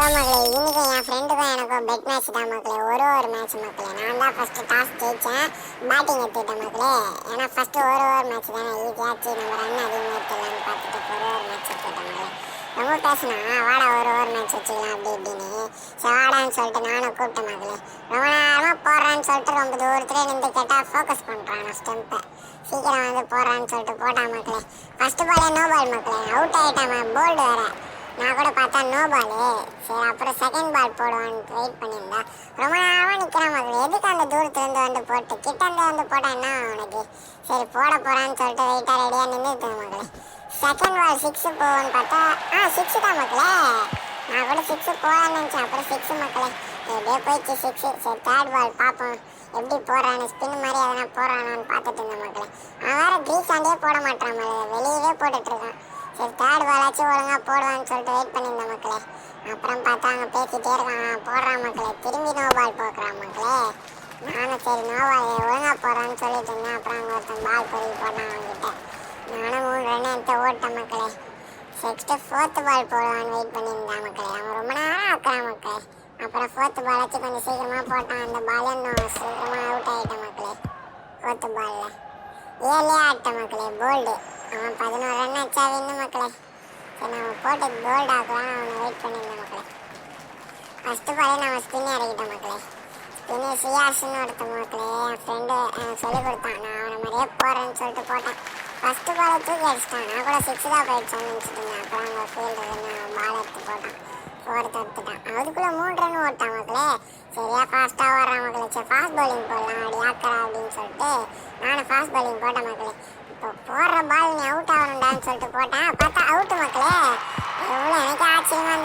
மக்களே, இன்னைக்கு என் ஃப்ரெண்டுக்கும் எனக்கும் பெட் மேட்ச் தான் மக்களே. ஒரு மேட்ச் மக்களே. நான் தான் ஃபர்ஸ்ட் டாஸ் ஜெயிச்சேன், பேட்டிங் எடுத்துட்டேன் மக்களே. ஏன்னா ஃபர்ஸ்ட் ஒரு மேட்ச் தானே, ஈஸியாச்சு நம்ம ரன் அதிகமாக எடுத்துடலாம்னு பார்த்துட்டு ஒரு மேட்ச் எடுத்துட்டேன் மக்களே. ரொம்ப பேசினா வாடா ஒரு மேட்ச் வச்சுக்கலாம் அப்படி இப்படின்னு. சரி வாடான்னு சொல்லிட்டு நானும் கூப்பிட்டேன் மக்களே. ரொம்ப நேரமாக போடுறான்னு சொல்லிட்டு ரொம்ப தூரத்துலேயே நின்று கேட்டால் ஃபோக்கஸ் பண்ணுறான் ஸ்டெம்பை. சீக்கிரம் வந்து போடுறான்னு சொல்லிட்டு போட்டான் மக்களே. ஃபர்ஸ்ட் பாலே நோ பால் மக்களே, அவுட் ஆகிட்டான். போல்டு வேற. நான் கூட பார்த்தா நோ பாலு. சரி அப்புறம் செகண்ட் பால் போடுவான்னு வெயிட் பண்ணியிருந்தா ரொம்ப நேரமாக நிற்கிறான் மக்கள். எதுக்கு அந்த தூரத்துலேருந்து வந்து போட்டு கிட்டேருந்து வந்து போட்டால் என்ன அவனுக்கு? சரி போட போகிறான்னு சொல்லிட்டு வெயிட்டாக ரெடியாக நின்றுட்டேன் மக்களே. செகண்ட் பால் சிக்ஸு போவோன்னு பார்த்தா சிக்ஸு தான் மக்களே. நான் கூட சிக்ஸு போகலான்னு நினச்சேன், அப்புறம் சிக்ஸு மக்களே. எப்படியே போயிடுச்சு சிக்ஸு. சரி தேர்ட் பால் பார்ப்போம் எப்படி போடுறான்னு, ஸ்பின் மாதிரி எதனா போடுறானான்னு பார்த்துட்டு இருந்தேன் மக்களே. அவன் வேறு க்ரீஸ் ஆண்டே போட மாட்டான் மக்களே, வெளியவே போட்டுட்ருக்கான். சரி தேர்ட் பாலாச்சும் ஒழுங்காக போடுவான்னு சொல்லிட்டு வெயிட் பண்ணியிருந்தேன் மக்களே. அப்புறம் பார்த்தா அங்கே பேசிகிட்டே இருக்கான், போடுறான் மக்களே. திரும்பி நோ பால் போக்குறான் மக்களே. நானும் சரி நோ பால் ஒழுங்காக போடுறான்னு சொல்லிட்டு இருந்தேன். அப்புறம் அங்கே ஒருத்தன் பால் பொறுக்கி போட்டான் அவன்கிட்ட. நானும் 3 ரன் எடுத்து ஓட்டேன் மக்களே. நெக்ஸ்ட்டு ஃபோர்த்து பால் போடுவான்னு வெயிட் பண்ணியிருந்தான் மக்களே. அவன் ரொம்ப நேரம் ஆக்குறான் மக்களே. அப்புறம் ஃபோர்த்து பாலாச்சும் கொஞ்சம் சீக்கிரமாக போட்டான். அந்த பால் இன்னும் சீக்கிரமாக அவுட் ஆகிட்டேன் மக்களே. ஃபோர்த்து பாலில் 7 ஆட்டேன் மக்களே. போல்டு. அவன் 11 ரன் அடிச்சா வின்னு மக்களே. சரி நம்ம போட்டு போல்டு ஆக்கலாம் அவனை வெயிட் பண்ணியிருந்தேன் மக்களே. ஃபஸ்ட்டு பாலே நம்ம ஸ்பின் இறக்கிட்டோம் மக்களே. ஸ்பின்னு சியாஸ்ன்னு ஒருத்தன் மக்களே, என் ஃப்ரெண்டு எனக்கு சொல்லிக் கொடுத்தான். நான் அவனை மாதிரியே போகிறேன்னு சொல்லிட்டு போட்டேன். ஃபஸ்ட்டு பாலை தூக்கி அடிச்சிட்டான். நான் கூட 6 தான் போயிடுச்சான்னு நினச்சிட்டு இருந்தேன். அப்புறம் அங்கே ஃபீல்டு பால் எடுத்து போட்டான், 4th எடுத்துட்டான். அதுக்குள்ளே 3 ரன் ஓட்டான் மக்களே. சரியா ஃபாஸ்ட்டாக ஓடுறான் மக்களே. சரி ஃபாஸ்ட் பவுலிங் போடலாம் அப்படி ஆக்கறா அப்படின்னு சொல்லிட்டு நானும் ஃபாஸ்ட் பவுலிங் போட்டேன் மக்களே. இப்போ போடுற பால் நீ அவுட் ஆகணும்டான்னு சொல்லிட்டு போட்டேன். பார்த்தா அவுட்டு மக்களே. எவ்வளோ எனக்கு ஆச்சரியமாக